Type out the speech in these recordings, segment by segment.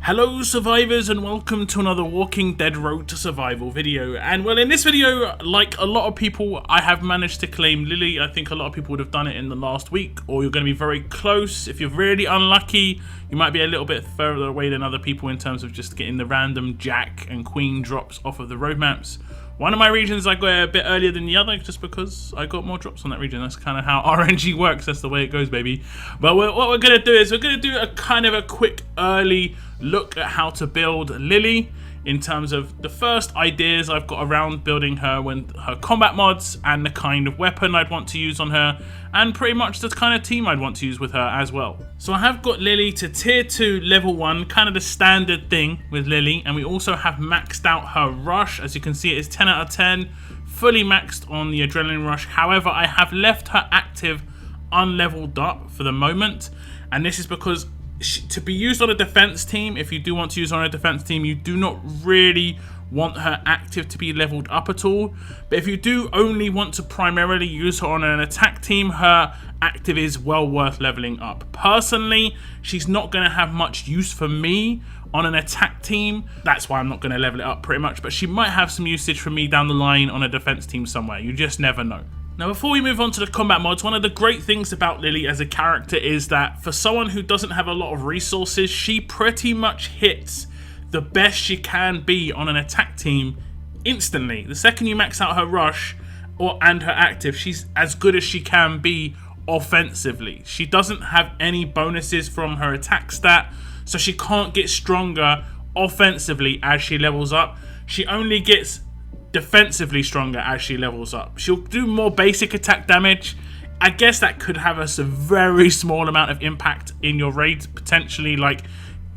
Hello survivors and welcome to another Walking Dead Road to Survival video. And well, in this video, like a lot of people, I have managed to claim Lilly. I think a lot of people would have done it in the last week, or you're going to be very close. If you're really unlucky, you might be a little bit further away than other people in terms of just getting the random Jack and Queen drops off of the road maps. One of my regions I got a bit earlier than the other just because I got more drops on that region. That's kind of how RNG works. That's the way it goes, baby. But what we're going to do is we're going to do a kind of a quick early look at how to build Lilly in terms of the first ideas I've got around building her, when her combat mods and the kind of weapon I'd want to use on her, and pretty much the kind of team I'd want to use with her as well. So I have got Lilly to tier 2 level 1, kind of the standard thing with Lilly, and we also have maxed out her rush. As you can see, it is 10 out of 10, fully maxed on the adrenaline rush. However, I have left her active unleveled up for the moment, and this is because to be used on a defense team, if you do want to use her on a defense team, you do not really want her active to be leveled up at all. But if you do only want to primarily use her on an attack team, her active is well worth leveling up. Personally, she's not going to have much use for me on an attack team. That's why I'm not going to level it up pretty much, but she might have some usage for me down the line on a defense team somewhere. You just never know. Now, before we move on to the combat mods, one of the great things about Lilly as a character is that for someone who doesn't have a lot of resources, she pretty much hits the best she can be on an attack team instantly. The second you max out her rush and her active, she's as good as she can be offensively. She doesn't have any bonuses from her attack stat, so she can't get stronger offensively as she levels up. She only gets defensively stronger as she levels up. She'll do more basic attack damage. I guess that could have a very small amount of impact in your raid, potentially like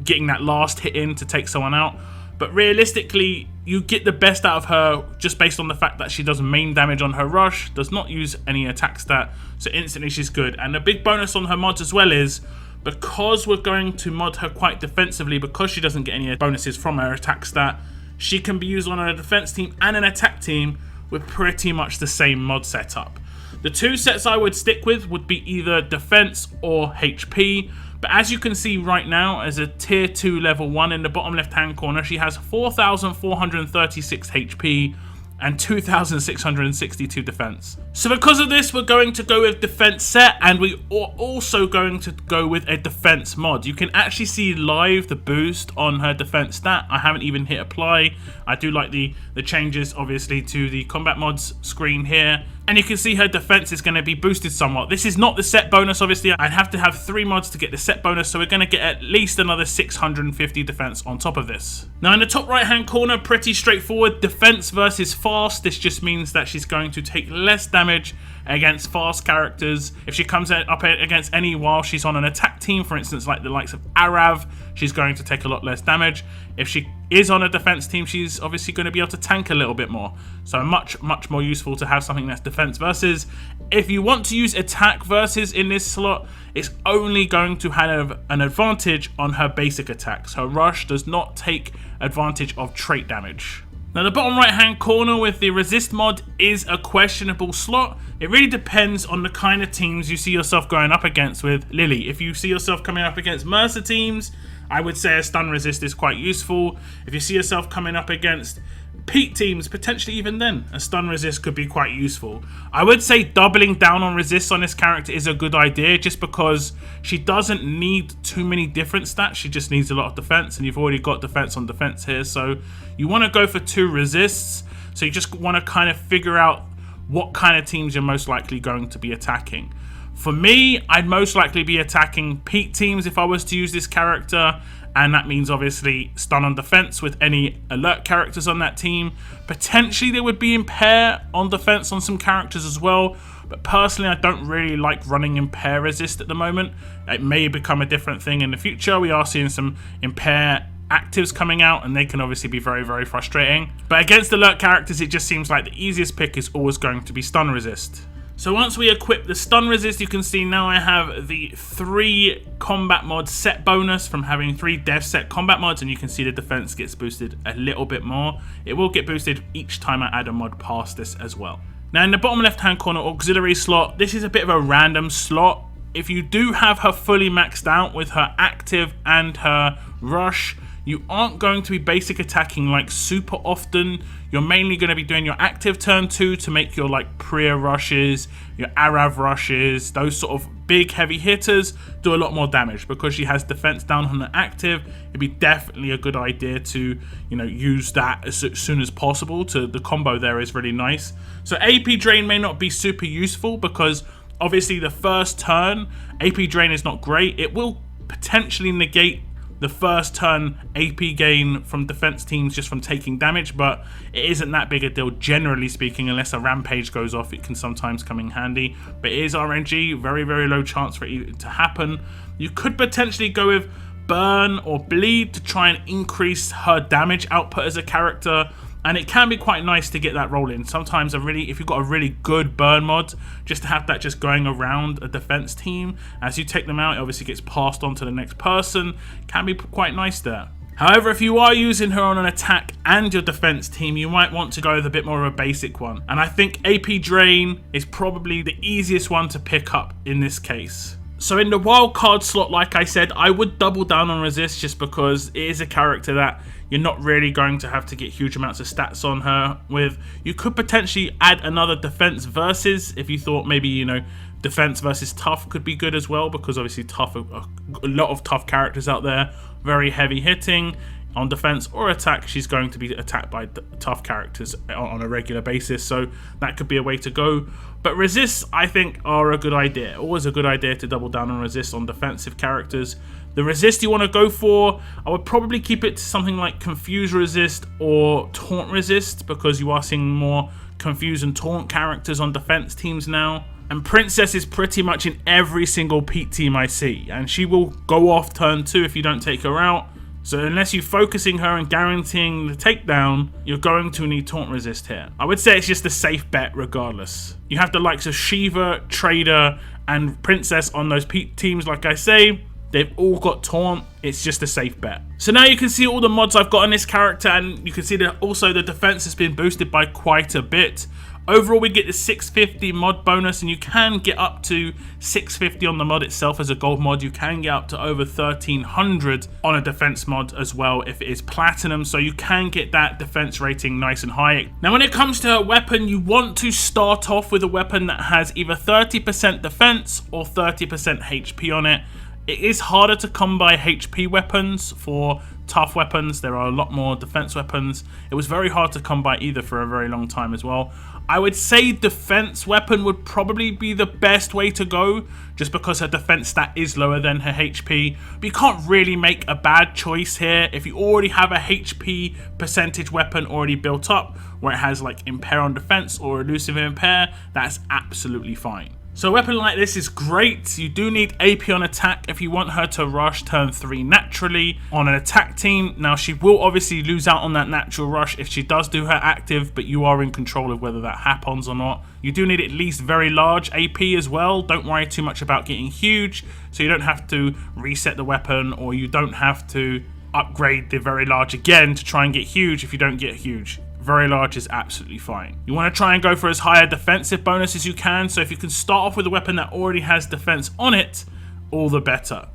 getting that last hit in to take someone out. But realistically, you get the best out of her just based on the fact that she does main damage on her rush, does not use any attack stat, so instantly she's good. And the big bonus on her mods as well is, because we're going to mod her quite defensively, because she doesn't get any bonuses from her attack stat, she can be used on a defense team and an attack team with pretty much the same mod setup. The two sets I would stick with would be either defense or HP, but as you can see right now, as a tier 2 level 1 in the bottom left hand corner, she has 4,436 HP and 2,662 defense. So because of this, we're going to go with defense set, and we are also going to go with a defense mod. You can actually see live the boost on her defense stat. I haven't even hit apply. I do like the changes obviously to the combat mods screen here, and you can see her defense is going to be boosted somewhat. This is not the set bonus, obviously. I'd have to have 3 mods to get the set bonus, so we're going to get at least another 650 defense on top of this. Now in the top right hand corner, pretty straightforward, defense versus fast. This just means that she's going to take less damage against fast characters. If she comes up against any while she's on an attack team, for instance like the likes of Arav, she's going to take a lot less damage. If she is on a defense team, she's obviously going to be able to tank a little bit more. So much more useful to have something that's defense versus. If you want to use attack versus in this slot, it's only going to have an advantage on her basic attacks. Her rush does not take advantage of trait damage. Now the bottom right hand corner with the resist mod is a questionable slot. It really depends on the kind of teams you see yourself going up against with Lilly. If you see yourself coming up against Mercer teams, I would say a stun resist is quite useful. If you see yourself coming up against Pete teams, potentially even then, a stun resist could be quite useful. I would say doubling down on resists on this character is a good idea, just because she doesn't need too many different stats. She just needs a lot of defense, and you've already got defense on defense here, so you want to go for 2 resists. So you just want to kind of figure out what kind of teams you're most likely going to be attacking. For me, I'd most likely be attacking Pete teams if I was to use this character, and that means obviously stun on defense with any alert characters on that team. Potentially there would be impair on defense on some characters as well, but personally I don't really like running impair resist at the moment. It may become a different thing in the future. We are seeing some impair actives coming out, and they can obviously be very frustrating. But against alert characters, it just seems like the easiest pick is always going to be stun resist. So once we equip the stun resist, you can see now I have the 3 combat mod set bonus from having 3 dev set combat mods, and you can see the defense gets boosted a little bit more. It will get boosted each time I add a mod past this as well. Now in the bottom left hand corner auxiliary slot, this is a bit of a random slot. If you do have her fully maxed out with her active and her rush, you aren't going to be basic attacking like super often. You're mainly going to be doing your active turn 2 to make your like Priya rushes, your Arav rushes, those sort of big heavy hitters do a lot more damage. Because she has defense down on the active, it'd be definitely a good idea to, you know, use that as soon as possible. The combo there is really nice. So AP drain may not be super useful because obviously the first turn AP drain is not great. It will potentially negate the first turn AP gain from defense teams just from taking damage, but it isn't that big a deal generally speaking. Unless a rampage goes off, it can sometimes come in handy, but it is RNG, very low chance for it to happen. You could potentially go with burn or bleed to try and increase her damage output as a character, and it can be quite nice to get that roll in. Sometimes if you've got a really good burn mod, just to have that just going around a defense team as you take them out, it obviously gets passed on to the next person, can be quite nice there. However, if you are using her on an attack and your defense team, you might want to go with a bit more of a basic one. And I think AP Drain is probably the easiest one to pick up in this case. So in the wild card slot, like I said, I would double down on resist just because it is a character that you're not really going to have to get huge amounts of stats on her with. You could potentially add another defense versus if you thought maybe, you know, defense versus tough could be good as well, because obviously tough, a lot of tough characters out there, very heavy hitting. On defense or attack, she's going to be attacked by tough characters on a regular basis, so that could be a way to go. But resists, I think, are a good idea. Always a good idea to double down on resist on defensive characters. The resist you want to go for, I would probably keep it to something like confuse resist or taunt resist, because you are seeing more confuse and taunt characters on defense teams now. And Princess is pretty much in every single Pete team I see, and she will go off turn 2 if you don't take her out. So unless you're focusing her and guaranteeing the takedown, you're going to need taunt resist here. I would say it's just a safe bet regardless. You have the likes of Shiva, Trader, and Princess on those teams, like I say. They've all got taunt. It's just a safe bet. So now you can see all the mods I've got on this character, and you can see that also the defense has been boosted by quite a bit. Overall, we get the 650 mod bonus, and you can get up to 650 on the mod itself as a gold mod. You can get up to over 1300 on a defense mod as well if it is platinum, so you can get that defense rating nice and high. Now, when it comes to a weapon, you want to start off with a weapon that has either 30% defense or 30% HP on it. It is harder to come by HP weapons for tough weapons. There are a lot more defense weapons. It was very hard to come by either for a very long time as well. I would say defense weapon would probably be the best way to go, just because her defense stat is lower than her HP. But you can't really make a bad choice here. If you already have a HP percentage weapon already built up, where it has like impair on defense or elusive impair, that's absolutely fine. So a weapon like this is great. You do need AP on attack if you want her to rush turn 3 naturally on an attack team. Now, she will obviously lose out on that natural rush if she does do her active, but you are in control of whether that happens or not. You do need at least very large AP as well. Don't worry too much about getting huge, so you don't have to reset the weapon, or you don't have to upgrade the very large again to try and get huge if you don't get huge. Very large is absolutely fine. You want to try and go for as high a defensive bonus as you can, so if you can start off with a weapon that already has defense on it, all the better.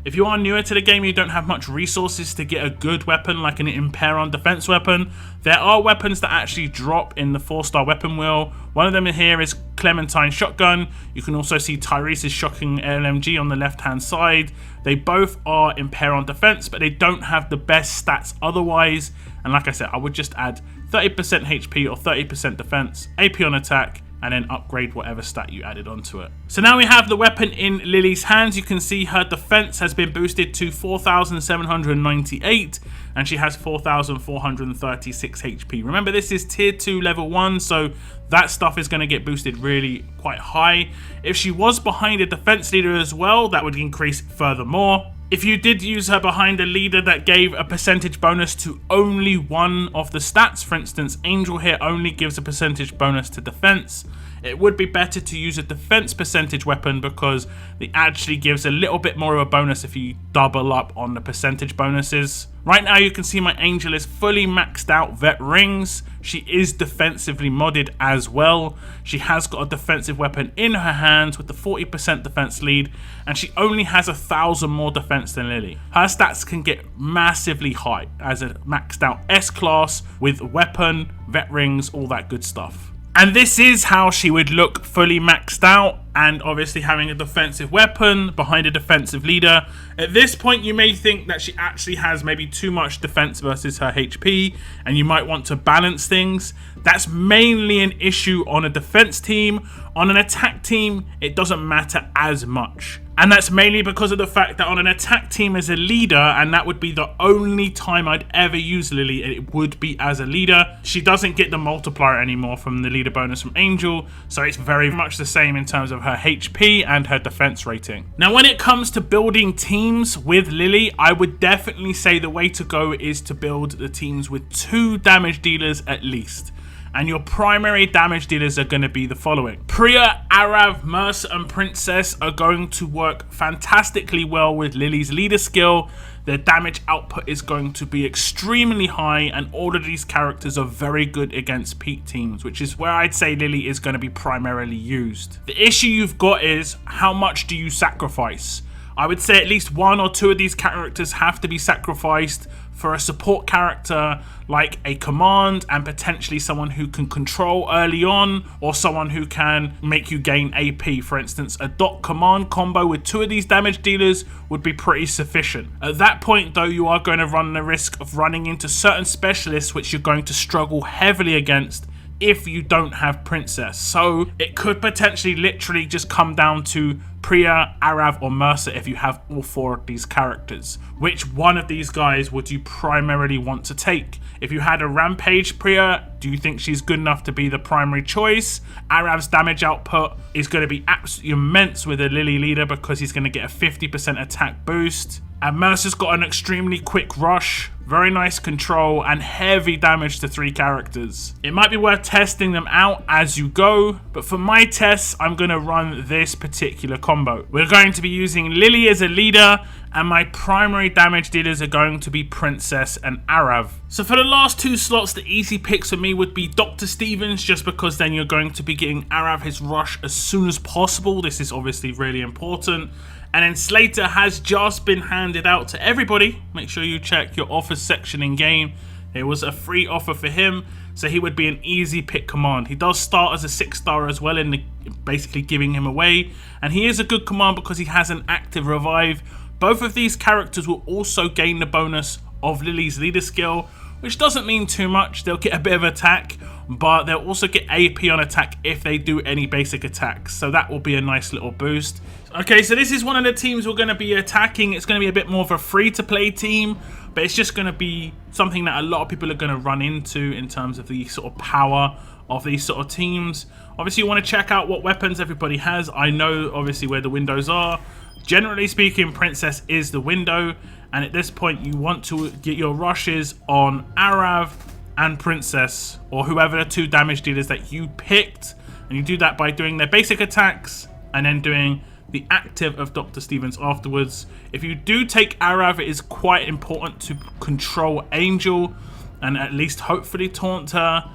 If you are newer to the game, you don't have much resources to get a good weapon like an impair on defense weapon, there are weapons that actually drop in the 4-star weapon wheel. One of them here is Clementine Shotgun. You can also see Tyrese's shocking LMG on the left hand side. They both are impair on defense, but they don't have the best stats otherwise. And like I said, I would just add 30% HP or 30% defense, AP on attack, and then upgrade whatever stat you added onto it. So now we have the weapon in Lily's hands. You can see her defense has been boosted to 4,798, and she has 4,436 HP. Remember, this is tier 2 level 1, so that stuff is going to get boosted really quite high. If she was behind a defense leader as well, that would increase furthermore. If you did use her behind a leader that gave a percentage bonus to only one of the stats, for instance, Angel here only gives a percentage bonus to defense. it would be better to use a defense percentage weapon because it actually gives a little bit more of a bonus if you double up on the percentage bonuses. Right now you can see my Angel is fully maxed out vet rings. She is defensively modded as well. She has got a defensive weapon in her hands with the 40% defense lead, and she only has 1,000 more defense than Lilly. Her stats can get massively high as a maxed out S-class with weapon, vet rings, all that good stuff. And this is how she would look fully maxed out, and obviously having a defensive weapon behind a defensive leader. At this point you may think that she actually has maybe too much defense versus her HP, and you might want to balance things. That's mainly an issue on a defense team. On an attack team, it doesn't matter as much. And that's mainly because of the fact that on an attack team as a leader, and that would be the only time I'd ever use Lilly, it would be as a leader. She doesn't get the multiplier anymore from the leader bonus from Angel, so it's very much the same in terms of her HP and her defense rating. Now when it comes to building teams with Lilly, I would definitely say the way to go is to build the teams with 2 damage dealers at least. And your primary damage dealers are going to be the following. Priya, Arav, Mercer and Princess are going to work fantastically well with Lilly's leader skill. Their damage output is going to be extremely high, and all of these characters are very good against peak teams, which is where I'd say Lilly is going to be primarily used. The issue you've got is how much do you sacrifice? I would say at least 1 or 2 of these characters have to be sacrificed for a support character like a command, and potentially someone who can control early on, or someone who can make you gain AP. For instance, a dot command combo with 2 of these damage dealers would be pretty sufficient. At that point though, you are going to run the risk of running into certain specialists which you're going to struggle heavily against if you don't have Princess. So it could potentially literally just come down to Priya, Arav or Mercer if you have all 4 of these characters. Which one of these guys would you primarily want to take? If you had a Rampage Priya, do you think she's good enough to be the primary choice? Arav's damage output is going to be absolutely immense with a Lilly leader because he's going to get a 50% attack boost. And Mercer's got an extremely quick rush, very nice control, and heavy damage to 3 characters. It might be worth testing them out as you go, but for my tests, I'm going to run this particular combo. We're going to be using Lilly as a leader, and my primary damage dealers are going to be Princess and Arav. So for the last 2 slots, the easy picks for me would be Dr. Stevens, just because then you're going to be getting Arav his rush as soon as possible. This is obviously really important. And then Slater has just been handed out to everybody. Make sure you check your offers section in game. It was a free offer for him, so he would be an easy pick command. He does start as a 6-star as well, in basically giving him away. And he is a good command because he has an active revive. Both of these characters will also gain the bonus of Lilly's leader skill, which doesn't mean too much. They'll get a bit of attack, but they'll also get AP on attack if they do any basic attacks. So that will be a nice little boost. Okay, so this is one of the teams we're going to be attacking. It's going to be a bit more of a free-to-play team, but it's just going to be something that a lot of people are going to run into in terms of the sort of power of these sort of teams. Obviously, you want to check out what weapons everybody has. I know, obviously, where the windows are. Generally speaking, Princess is the window, and at this point, you want to get your rushes on Arav and Princess, or whoever the 2 damage dealers that you picked, and you do that by doing their basic attacks, and then doing the active of Dr. Stevens afterwards. If you do take Arav, it is quite important to control Angel and at least hopefully taunt her.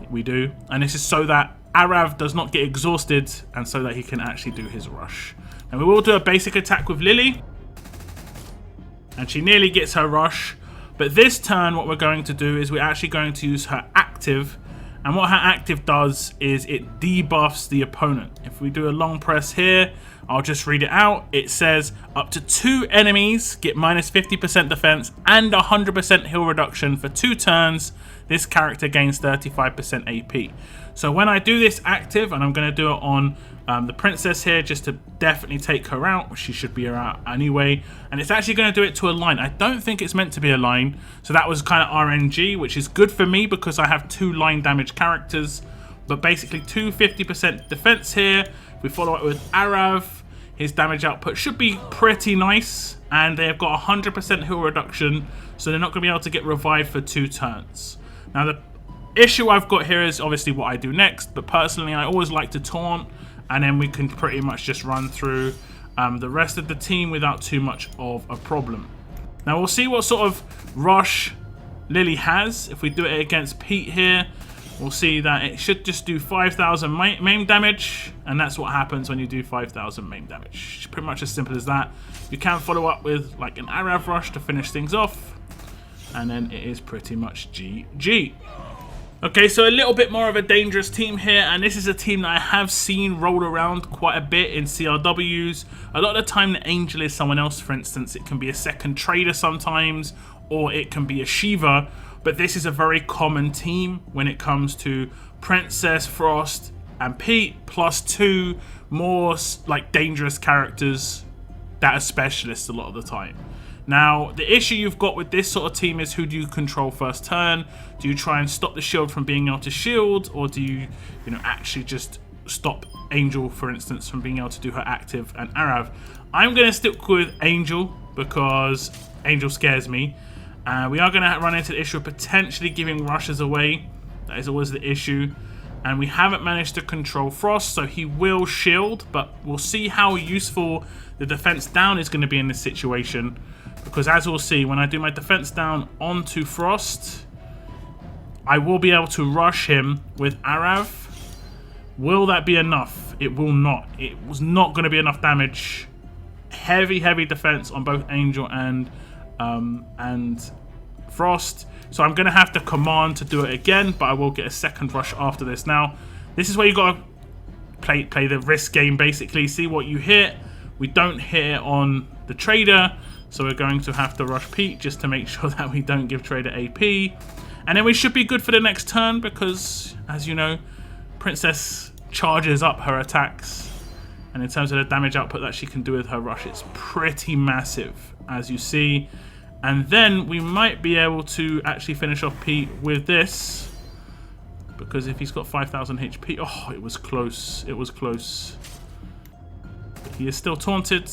We do. And this is so that Arav does not get exhausted and so that he can actually do his rush. And we will do a basic attack with Lilly. And she nearly gets her rush. But this turn, what we're going to do is we're actually going to use her active. And what her active does is it debuffs the opponent. If we do a long press here, I'll just read it out. It says up to 2 enemies get minus 50% defense and 100% heal reduction for 2 turns. This character gains 35% AP. So when I do this active, and I'm going to do it on the Princess here just to definitely take her out, she should be out anyway, and it's actually going to do it to a line. I don't think it's meant to be a line, so that was kind of RNG, which is good for me because I have 2 line damage characters, but basically 250% defense here. If we follow it with Arav, his damage output should be pretty nice, and they've got 100% heal reduction, so they're not going to be able to get revived for 2 turns. Now the issue I've got here is obviously what I do next, but personally I always like to taunt, and then we can pretty much just run through the rest of the team without too much of a problem. Now we'll see what sort of rush Lilly has. If we do it against Pete here, we'll see that it should just do 5,000 maim damage, and that's what happens when you do 5,000 maim damage. It's pretty much as simple as that. You can follow up with like an Arav rush to finish things off, and then it is pretty much GG. Okay, so a little bit more of a dangerous team here, and this is a team that I have seen roll around quite a bit in CRWs. A lot of the time the Angel is someone else, for instance. It can be a second trader sometimes, or it can be a Shiva, but this is a very common team when it comes to Princess, Frost, and Pete, plus 2 more like dangerous characters that are specialists a lot of the time. Now, the issue you've got with this sort of team is, who do you control first turn? Do you try and stop the shield from being able to shield, or do you actually just stop Angel, for instance, from being able to do her active and Arav? I'm going to stick with Angel because Angel scares me. We are going to run into the issue of potentially giving rushes away. That is always the issue. And we haven't managed to control Frost, so he will shield, but we'll see how useful the defense down is going to be in this situation. Because as we'll see, when I do my defense down onto Frost, I will be able to rush him with Arav. Will that be enough? It will not. It was not going to be enough damage. Heavy defense on both Angel and Frost. So I'm going to have to command to do it again, but I will get a second rush after this. Now, this is where you got to play the risk game, basically. See what you hit. We don't hit it on the trader, so we're going to have to rush Pete just to make sure that we don't give trader AP. And then we should be good for the next turn because, as you know, Princess charges up her attacks. And in terms of the damage output that she can do with her rush, it's pretty massive, as you see. And then we might be able to actually finish off Pete with this. Because if he's got 5,000 HP... Oh, it was close. It was close. But he is still taunted.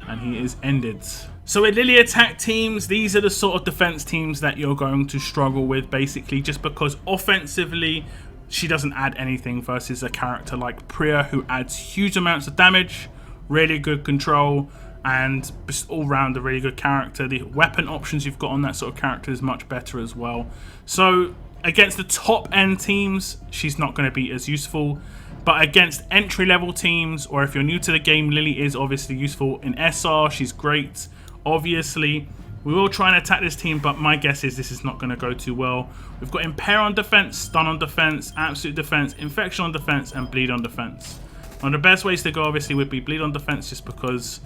And he is ended. So with Lilly attack teams, these are the sort of defense teams that you're going to struggle with, basically. Just because offensively, she doesn't add anything versus a character like Priya, who adds huge amounts of damage. Really good control. And just all round a really good character. The weapon options you've got on that sort of character is much better as well. So against the top end teams, she's not going to be as useful. But against entry level teams, or if you're new to the game, Lilly is obviously useful in SR. She's great. Obviously, we will try and attack this team, but my guess is this is not going to go too well. We've got Impair on defense, Stun on defense, Absolute defense, Infection on defense, and Bleed on defense. One of the best ways to go obviously would be Bleed on defense, just because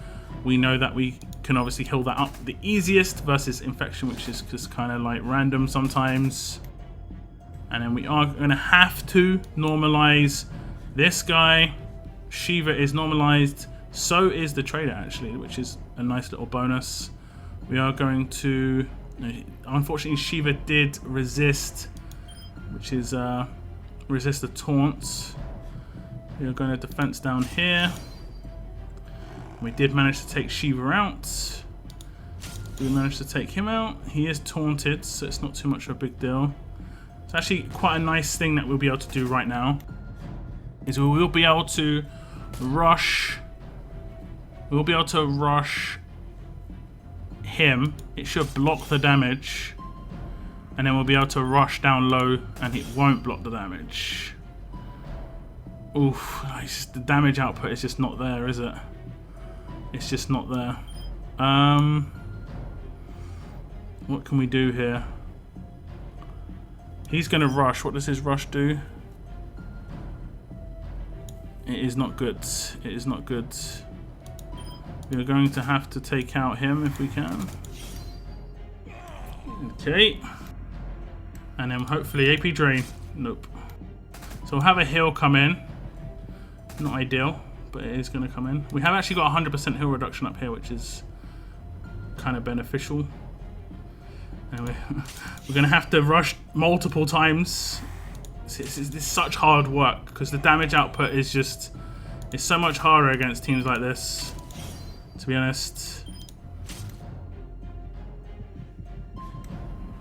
we know that we can obviously heal that up the easiest, versus Infection, which is just kind of like random sometimes. And then we are going to have to normalize this guy. Shiva is normalized. So is the trader, actually, which is a nice little bonus. We are going to... Unfortunately, Shiva did resist, which is resist the taunts. We are going to defense down here. We did manage to take Shiva out. We managed to take him out. He is taunted, so it's not too much of a big deal. It's actually quite a nice thing that we'll be able to do right now. Is we will be able to rush. We'll be able to rush him. It should block the damage. And then we'll be able to rush down low and it won't block the damage. Oof. The damage output is just not there, is it? It's just not there. What can we do here? He's going to rush. What does his rush do? It is not good. It is not good. We're going to have to take out him if we can. Okay. And then hopefully AP drain. Nope. So we'll have a heal come in. Not ideal, but it is going to come in. We have actually got 100% heal reduction up here, which is kind of beneficial. Anyway, we're going to have to rush multiple times. It's such hard work because the damage output is just... It's so much harder against teams like this, to be honest.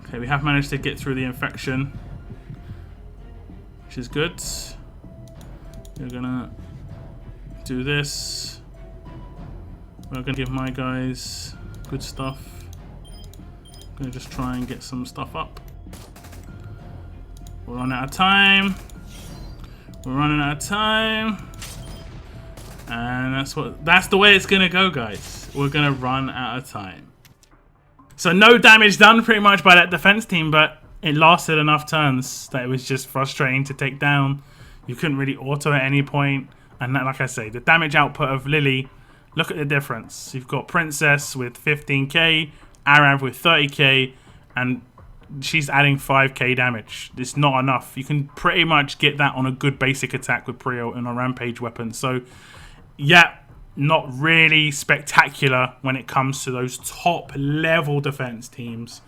Okay, we have managed to get through the infection. which is good. We're gonna do this. We're gonna give my guys good stuff. I'm gonna just try and get some stuff up. We're running out of time. We're running out of time. And that's the way it's gonna go, guys. We're gonna run out of time. So no damage done pretty much by that defense team, but it lasted enough turns that it was just frustrating to take down. You couldn't really auto at any point. And that, like I say, the damage output of Lilly, look at the difference. You've got Princess with 15k, Arav with 30k, and she's adding 5k damage. It's not enough. You can pretty much get that on a good basic attack with Prio and a Rampage weapon. So, yeah, not really spectacular when it comes to those top level defense teams.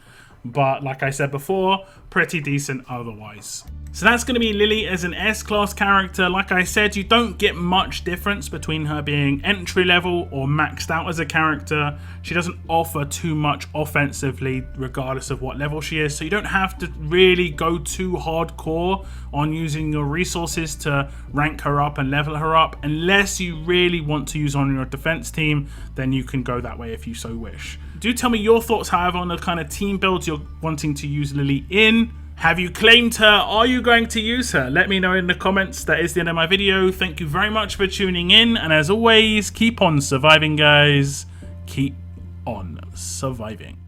But like I said before, pretty decent otherwise. So that's going to be Lilly as an S-class character. Like I said, you don't get much difference between her being entry level or maxed out as a character. She doesn't offer too much offensively regardless of what level she is. So you don't have to really go too hardcore on using your resources to rank her up and level her up. Unless you really want to use on your defense team, then you can go that way if you so wish. Do tell me your thoughts, however, on the kind of team builds you're wanting to use Lilly in. Have you claimed her? Are you going to use her? Let me know in the comments. That is the end of my video. Thank you very much for tuning in. And as always, keep on surviving, guys. Keep on surviving.